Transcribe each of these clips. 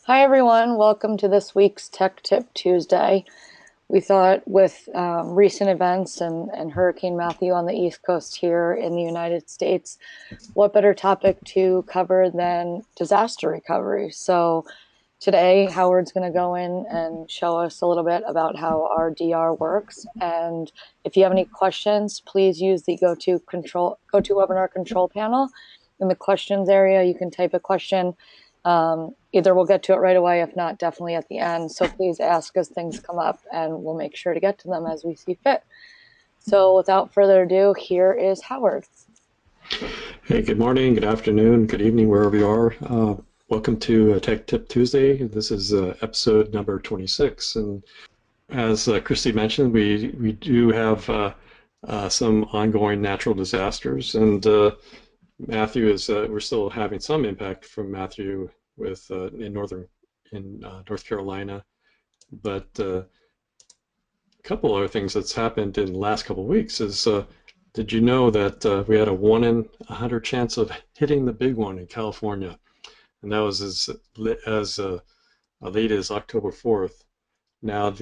Hi everyone, welcome to this week's Tech Tip Tuesday. We thought with recent events and Hurricane Matthew on the East Coast here in the United States, what better topic to cover than disaster recovery? So today, Howard's going to go in and show us a little bit about how our DR works. And if you have any questions, please use the GoToWebinar control panel. In the questions area, you can type a question. Either we'll get to it right away, if not, definitely at the end. So please ask as things come up, and we'll make sure to get to them as we see fit. So without further ado, here is Howard. Hey, good morning, good afternoon, good evening, wherever you are. Welcome to Tech Tip Tuesday. This is episode number 26. And as Christy mentioned, we do have some ongoing natural disasters. And Matthew we're still having some impact from Matthew with in North Carolina. But a couple other things that's happened in the last couple of weeks is did you know that we had a 1 in 100 chance of hitting the big one in California? And that was as late as October 4th. Now,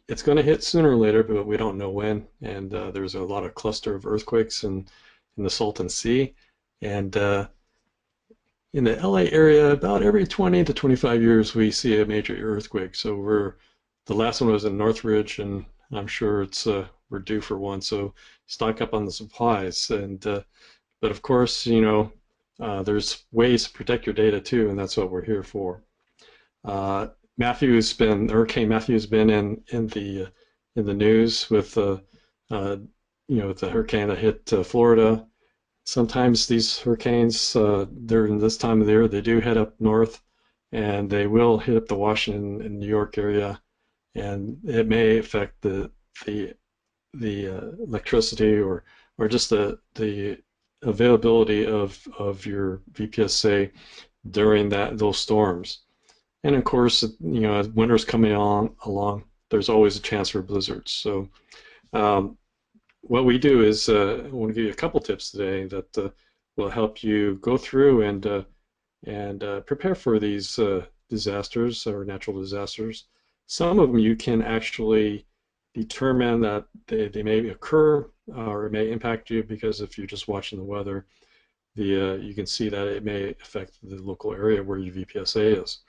it's going to hit sooner or later, but we don't know when. And there's a lot of cluster of earthquakes in the Salton Sea. And in the LA area, about every 20 to 25 years, we see a major earthquake. So the last one was in Northridge, and I'm sure we're due for one. So stock up on the supplies. And but of course, there's ways to protect your data too, and that's what we're here for. Hurricane Matthew's been in the news with the hurricane that hit Florida. Sometimes these hurricanes during this time of the year, they do head up north, and they will hit up the Washington and New York area, and it may affect the electricity or just the availability of your VPSA during those storms. And of course, as winter's coming along, there's always a chance for blizzards. So what we do is I want to give you a couple tips today that will help you go through and prepare for these disasters or natural disasters. Some of them you can actually determine that they may occur or it may impact you, because if you're just watching the weather, you can see that it may affect the local area where your VPSA is.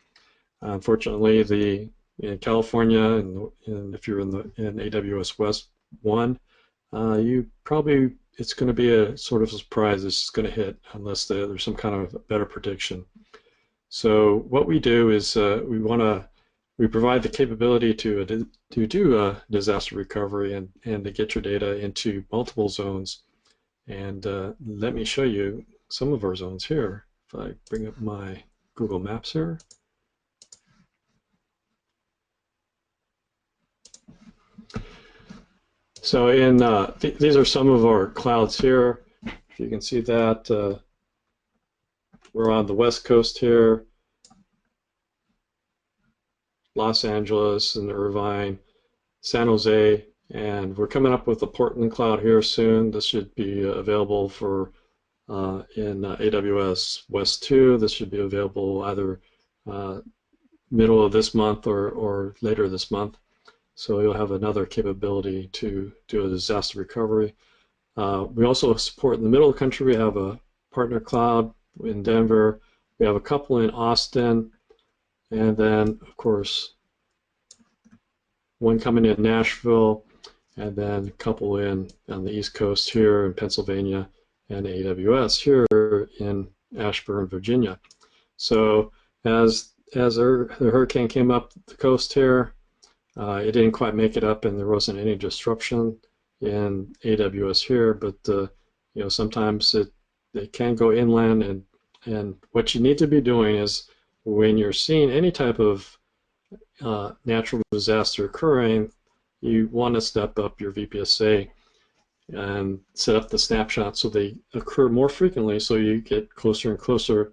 Unfortunately, in California, and if you're in AWS West 1, it's going to be a sort of surprise. It's going to hit unless there's some kind of better prediction. So what we do is we provide the capability to do a disaster recovery and to get your data into multiple zones. And let me show you some of our zones here. If I bring up my Google Maps here. So these are some of our clouds here. If you can see that, we're on the West Coast here. Los Angeles and Irvine, San Jose, and we're coming up with a Portland cloud here soon. This should be available for in AWS West 2. This should be available either middle of this month or later this month. So you'll have another capability to do a disaster recovery. We also support in the middle of the country. We have a partner cloud in Denver. We have a couple in Austin. And then, of course, one coming in Nashville, and then a couple on the East Coast here in Pennsylvania, and AWS here in Ashburn, Virginia. So as the hurricane came up the coast here, it didn't quite make it up, and there wasn't any disruption in AWS here. But sometimes it can go inland, and what you need to be doing is, when you're seeing any type of natural disaster occurring, you want to step up your VPSA and set up the snapshots so they occur more frequently, so you get closer and closer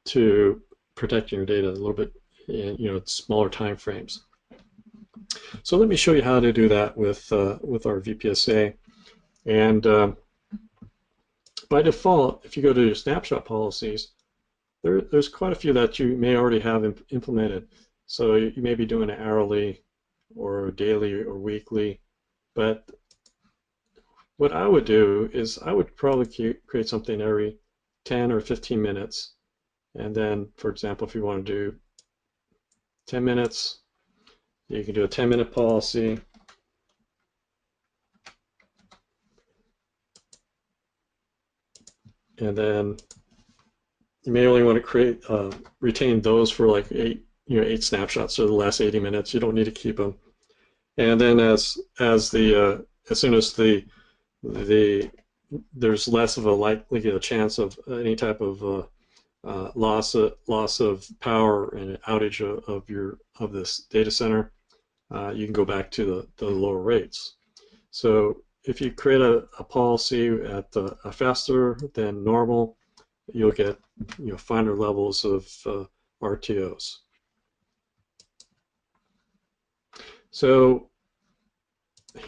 to protecting your data a little bit in smaller time frames. So let me show you how to do that with our VPSA. And by default, if you go to your snapshot policies, there's quite a few that you may already have implemented. So you may be doing it hourly or daily or weekly, but what I would do is I would probably create something every 10 or 15 minutes. And then, for example, if you want to do 10 minutes, you can do a 10-minute policy. And then you may only want to create, retain those for like 8 snapshots, so the last 80 minutes. You don't need to keep them. And then as soon as there's less of a likely a chance of any type of loss of power and outage of this data center, you can go back to the lower rates. So if you create a policy at faster than normal, you'll get finer levels of RTOs. So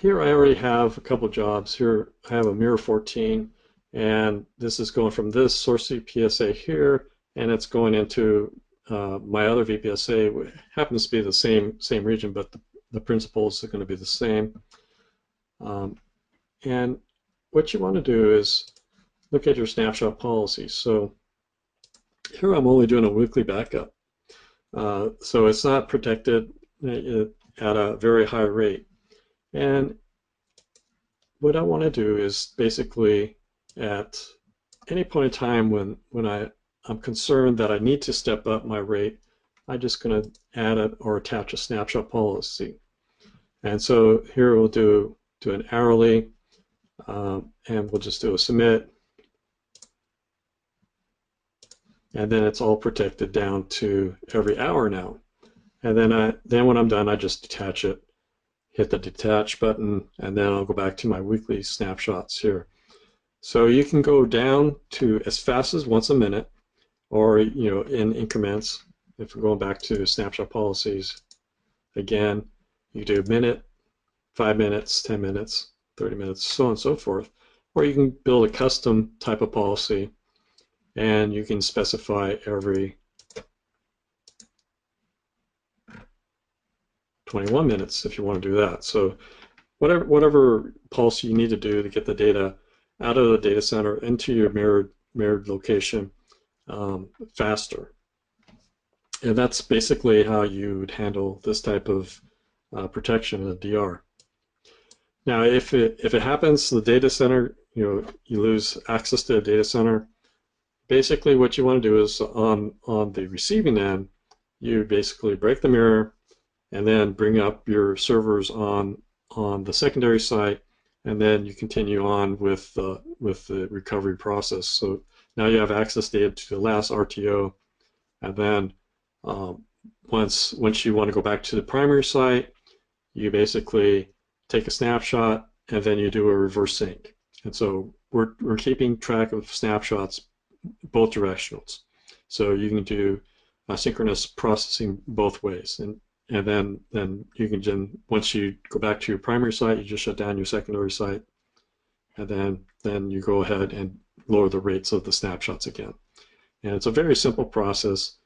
here I already have a couple jobs. Here I have a mirror 14, and this is going from this source VPSA here, and it's going into my other VPSA. It happens to be the same region, but the principles are going to be the same. And what you want to do is look at your snapshot policies. So here I'm only doing a weekly backup. So it's not protected at a very high rate. And what I want to do is basically at any point in time when I'm concerned that I need to step up my rate, I'm just going to add it or attach a snapshot policy. And so here we'll do an hourly, and we'll just do a submit. And then it's all protected down to every hour now. And then when I'm done, I just detach it, hit the detach button, and then I'll go back to my weekly snapshots here. So you can go down to as fast as once a minute, or in increments. If we're going back to snapshot policies, again, you do a minute, 5 minutes, 10 minutes, 30 minutes, so on and so forth. Or you can build a custom type of policy, and you can specify every 21 minutes if you want to do that. So whatever policy you need to do to get the data out of the data center into your mirrored location faster. And that's basically how you would handle this type of protection in a DR. Now, if it happens, the data center, you lose access to the data center. Basically, what you want to do is on the receiving end, you basically break the mirror and then bring up your servers on the secondary site, and then you continue on with the recovery process. So now you have access data to the last RTO, and then once you want to go back to the primary site, you basically take a snapshot and then you do a reverse sync. And so we're keeping track of snapshots both directionals. So you can do synchronous processing both ways. And then you can once you go back to your primary site, you just shut down your secondary site, and then you go ahead and lower the rates of the snapshots again. And it's a very simple process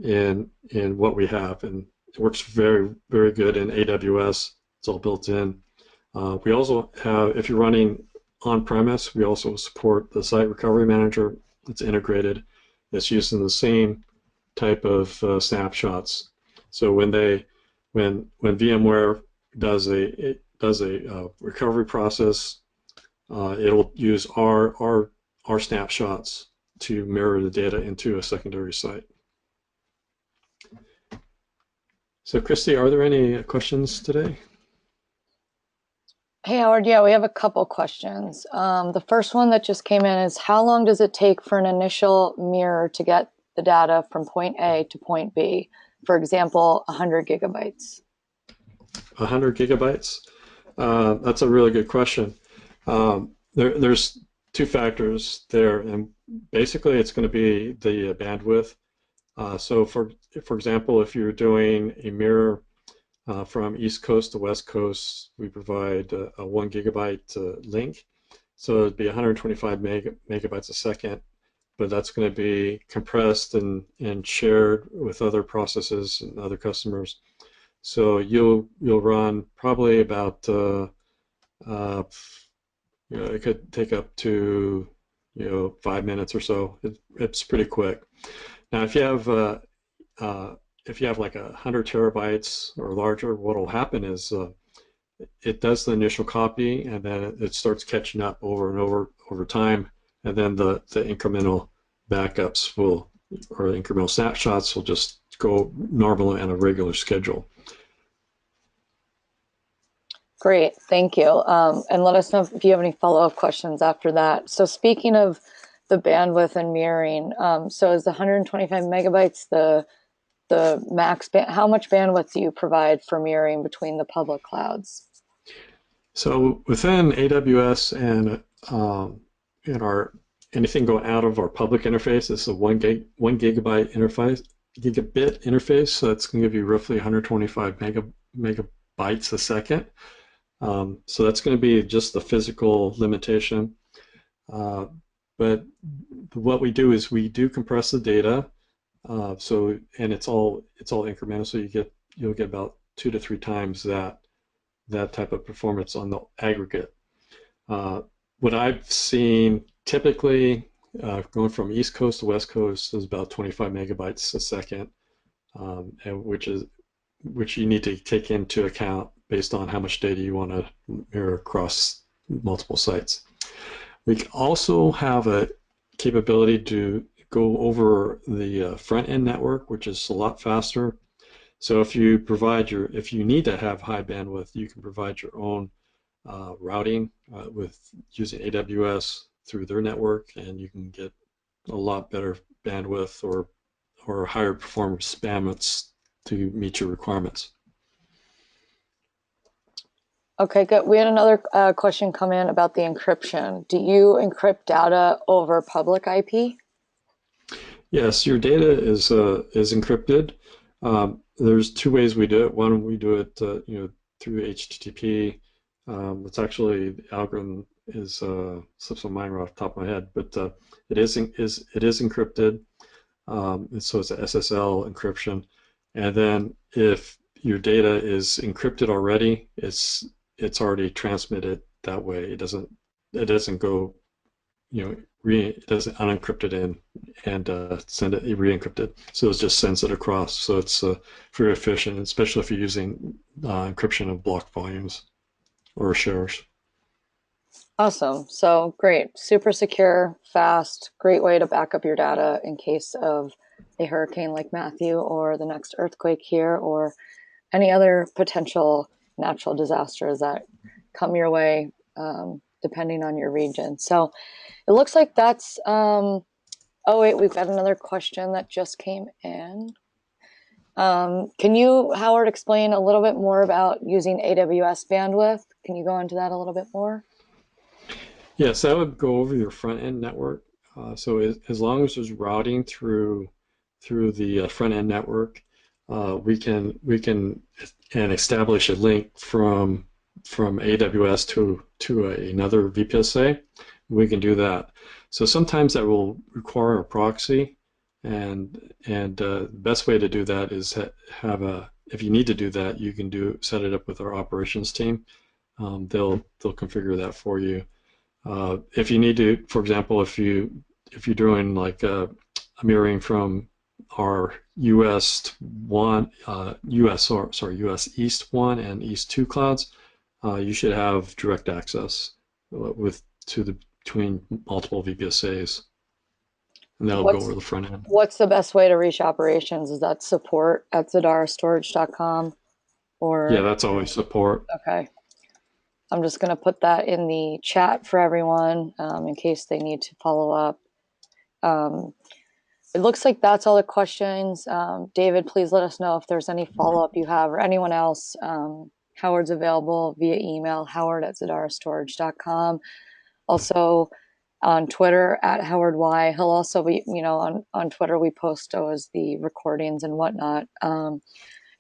in what we have, and it works very, very good in AWS. It's all built in. We also have, if you're running on-premise, we also support the Site Recovery Manager. It's integrated. It's using the same type of snapshots. So when VMware does a recovery process, it'll use our snapshots to mirror the data into a secondary site. So Christy, are there any questions today? Hey, Howard, yeah, we have a couple questions. The first one that just came in is, how long does it take for an initial mirror to get the data from point A to point B? For example, 100 gigabytes. 100 gigabytes? That's a really good question. There's two factors there, and basically it's going to be the bandwidth. So for example, if you're doing a mirror from East Coast to West Coast, we provide a 1 gigabyte link. So it'd be 125 megabytes a second. but that's going to be compressed and shared with other processes and other customers. So you'll run probably about it could take up to 5 minutes or so. It's pretty quick. Now, if you have like 100 terabytes or larger, what will happen is it does the initial copy, and then it starts catching up over and over time, and then the incremental backups or incremental snapshots will just go normal and a regular schedule. Great, thank you. And let us know if you have any follow-up questions after that. So speaking of the bandwidth and mirroring, so is the 125 megabytes the max how much bandwidth do you provide for mirroring between the public clouds? So within AWS and in our anything going out of our public interface, this is a 1 gigabit interface. So that's going to give you roughly 125 megabytes a second. So that's going to be just the physical limitation. But what we do is we do compress the data. And it's all incremental. So you'll get about 2 to 3 times that type of performance on the aggregate. What I've seen typically going from East Coast to West Coast is about 25 megabytes a second, and which you need to take into account based on how much data you want to mirror across multiple sites. We also have a capability to go over the front end network, which is a lot faster. So if you need to have high bandwidth, you can provide your own routing with using AWS through their network, and you can get a lot better bandwidth or higher performance bandwidths to meet your requirements. Okay, good. We had another question come in about the encryption. Do you encrypt data over public IP? Yes, your data is encrypted. There's 2 ways we do it. One, we do it through HTTP. It's actually the algorithm is slips my mind right off the top of my head, but it is encrypted. And so it's a SSL encryption. And then if your data is encrypted already, it's already transmitted that way. It doesn't go it doesn't unencrypt it and send it re-encrypted. So it just sends it across. So it's very efficient, especially if you're using encryption of block volumes or shares. Awesome. So great. Super secure, fast, great way to back up your data in case of a hurricane like Matthew or the next earthquake here or any other potential natural disasters that come your way depending on your region. So it looks like that's, oh wait, we've got another question that just came in. Can you, Howard, explain a little bit more about using AWS bandwidth? Can you go into that a little bit more? Yes, that would go over your front end network. So as long as there's routing through the front end network, we can establish a link from AWS to another VPSA. We can do that. So sometimes that will require a proxy, and the best way to do that is if you need to do that, you can set it up with our operations team. They'll configure that for you. If you need to, for example, if you're doing like a mirroring from our US East 1 and East 2 clouds, you should have direct access between multiple VPSAs, and that'll go over the front end. What's the best way to reach operations? Is that support at zadarastorage.com or? Yeah, that's always support. Okay. I'm just going to put that in the chat for everyone in case they need to follow up. It looks like that's all the questions. David, please let us know if there's any follow-up you have or anyone else. Howard's available via email, howard@zadarastorage.com. Also on Twitter @HowardY. He'll also be, on Twitter we post always the recordings and whatnot. And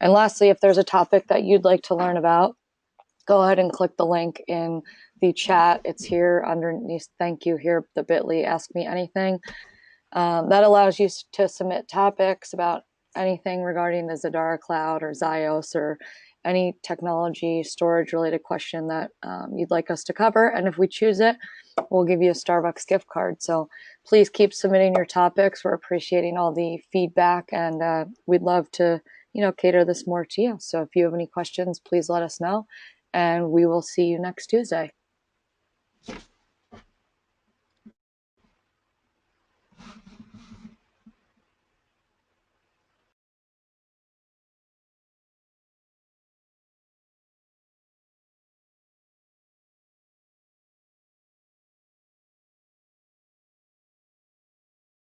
lastly, if there's a topic that you'd like to learn about, go ahead and click the link in the chat. It's here underneath. Thank you here, the bit.ly Ask Me Anything. That allows you to submit topics about anything regarding the Zadara cloud or Zios or any technology storage related question that you'd like us to cover. And if we choose it, we'll give you a Starbucks gift card. So please keep submitting your topics. We're appreciating all the feedback, and we'd love to, cater this more to you. So if you have any questions, please let us know, and we will see you next Tuesday.